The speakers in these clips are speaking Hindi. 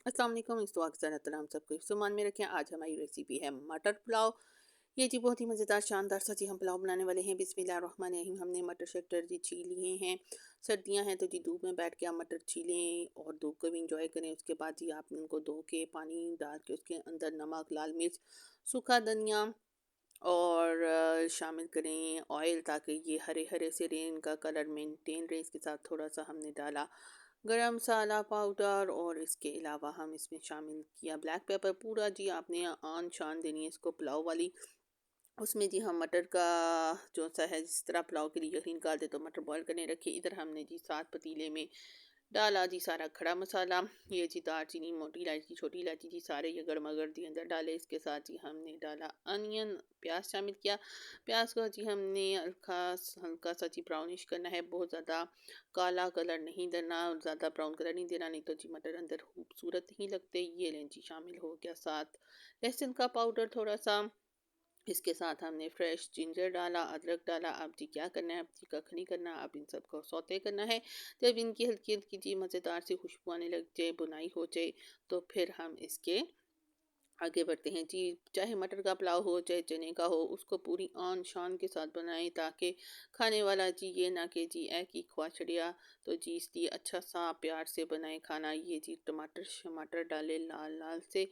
अस्सलाम वालेकुम। इस दुआ के साथ हम सबको सामान में रखें। आज हमारी रेसिपी है मटर पुलाव। ये जी बहुत ही मज़ेदार शानदार सा जी हम पुलाव बनाने वाले हैं। बिस्मिल्लाहिर्रहमानिर्रहीम। हमने मटर शटर जी छील लिए हैं। सर्दियां हैं तो जी धूप में बैठ के आप मटर छीलें और धूप को भी इंजॉय करें। उसके बाद जी आपने उनको धो के पानी डाल के उसके अंदर नमक, लाल मिर्च, सूखा धनिया और शामिल करें ऑयल, ताकि ये हरे हरे से रहें, इनका कलर मेंटेन रहे। इसके साथ थोड़ा सा हमने डाला गरम मसाला पाउडर और इसके अलावा हम इसमें शामिल किया ब्लैक पेपर। पूरा जी आपने आन शान देनी है इसको पुलाव वाली। उसमें जी हम मटर का जो सा है, जिस तरह पुलाव के लिए यखनी निकालते तो मटर बॉईल करने रखे, इधर हमने जी 7 पतीले में डाला जी सारा खड़ा मसाला। ये जी दालचीनी, मोटी इलायची, छोटी इलायची जी सारे ये गड़मगड़ जी अंदर डाले। इसके साथ जी हमने डाला अनियन, प्याज शामिल किया। प्याज को जी हमने हल्का हल्का सा जी ब्राउनिश करना है, बहुत ज़्यादा काला कलर नहीं देना, ज़्यादा ब्राउन कलर नहीं देना, नहीं तो जी मटर अंदर खूबसूरत नहीं लगते। ये लें जी शामिल हो गया। साथ लहसुन का पाउडर थोड़ा सा, इसके साथ हमने फ्रेश जिंजर डाला, अदरक डाला। अब जी क्या करना है, अब जी कख नहीं करना, अब इन सबको सौते करना है। जब इनकी हल्की हल्की जी मज़ेदार सी खुशबू आने लग जाए, बुनाई हो जाए, तो फिर हम इसके आगे बढ़ते हैं जी। चाहे मटर का पुलाव हो चाहे चने का हो, उसको पूरी आन शान के साथ बनाएं, ताकि खाने वाला जी ये ना कि जी ऐ की ख्वाचड़िया। तो जी इसलिए अच्छा सा प्यार से बनाएं खाना। ये जी टमाटर शमाटर डाले लाल लाल से।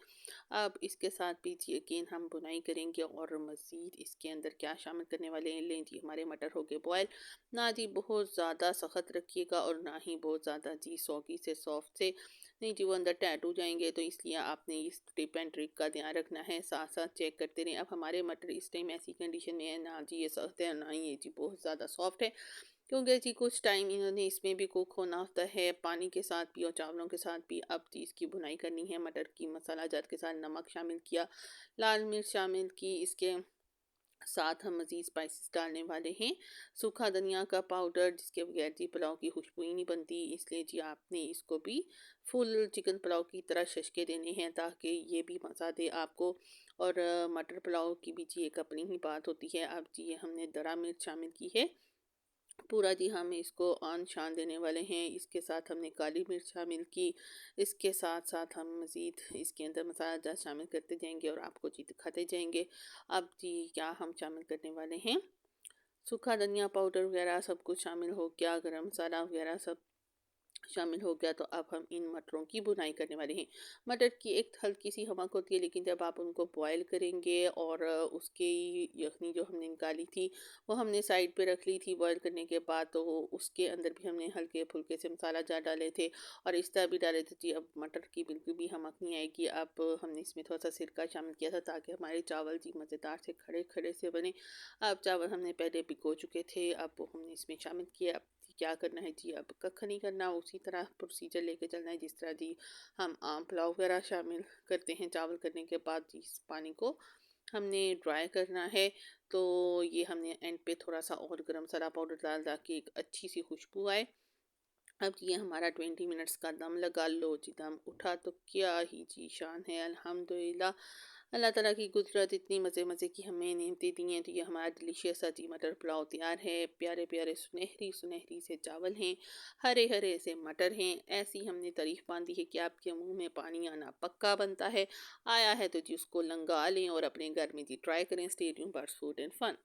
अब इसके साथ भी जी अगेन हम बुनाई करेंगे और मज़ीद इसके अंदर क्या शामिल करने वाले हैं। लें जी हमारे मटर हो गए बॉयल। ना जी बहुत ज़्यादा सख्त रखिएगा और ना ही बहुत ज़्यादा जी सौगी से सॉफ्ट से, नहीं जी वो अंदर टैटू जाएंगे। तो इसलिए आपने इस टिप एंड ट्रिक का ध्यान रखना है, साथ साथ चेक करते रहें। अब हमारे मटर इस टाइम ऐसी कंडीशन में है, ना जी ये सख्त है ना ही ये जी बहुत ज़्यादा सॉफ्ट है, क्योंकि जी कुछ टाइम इन्होंने इसमें भी कुक होना होता है, पानी के साथ भी और चावलों के साथ भी। अब जी इसकी भुनाई करनी है। मटर की मसाला जात के साथ नमक शामिल किया, लाल मिर्च शामिल की, इसके साथ हम मज़ीद स्पाइसेस डालने वाले हैं। सूखा धनिया का पाउडर, जिसके बगैर जी पुलाव की खुशबू ही नहीं बनती, इसलिए जी आपने इसको भी फुल चिकन पुलाव की तरह छश्के देने हैं, ताकि ये भी मज़ा दे आपको। और मटर पुलाव की भी जी एक अपनी ही बात होती है। अब जी ये हमने दरा मिर्च शामिल की है। पूरा जी हम इसको आन शान देने वाले हैं। इसके साथ हमने काली मिर्च शामिल की। इसके साथ साथ हम मज़ीद इसके अंदर मसाला जात शामिल करते जाएंगे और आपको जी दिखाते जाएंगे। अब जी क्या हम शामिल करने वाले हैं, सूखा धनिया पाउडर वगैरह सब कुछ शामिल हो गया, गरम मसाला वगैरह सब शामिल हो गया। तो अब हम इन मटरों की भुनाई करने वाले हैं। मटर की एक हल्की सी हमक होती है, लेकिन जब आप उनको बॉयल करेंगे और उसकी यखनी जो हमने निकाली थी वो हमने साइड पे रख ली थी बॉयल करने के बाद, तो उसके अंदर भी हमने हल्के फुल्के से मसाला जार डाले थे और इस तरह भी डाले थे जी। अब मटर की बिल्कुल भी हमक नहीं आएगी। अब हमने इसमें थोड़ा सा सिरका शामिल किया था, ताकि हमारे चावल जी मज़ेदार से खड़े खड़े से बने। अब चावल हमने पहले भिगो चुके थे, अब हमने इसमें शामिल किया। अब क्या करना है जी, अब कख नहीं करना, उसी तरह प्रोसीजर लेके चलना है जिस तरह जी हम आम पुलाव वगैरह शामिल करते हैं। चावल करने के बाद जी इस पानी को हमने ड्राई करना है। तो ये हमने एंड पे थोड़ा सा और गरम मसाला पाउडर डाल, ताकि एक अच्छी सी खुशबू आए। अब ये हमारा 20 मिनट्स का दम लगा लो जी, दम उठा तो क्या ही जी शान है, अल्हम्दुलिल्लाह। अल्लाह ताला की कुदरत, इतनी मज़े मज़े की हमें नेमतें दी हैं। तो ये हमारा डिलीशियस सा जी मटर पुलाव तैयार है। प्यारे प्यारे सुनहरी सुनहरी से चावल हैं, हरे हरे से मटर हैं। ऐसी हमने तारीफ बांधी है कि आपके मुंह में पानी आना पक्का बनता है। आया है तो जी उसको लंगा लें और अपने घर में जी ट्राई करें। Stay tuned for food and fun.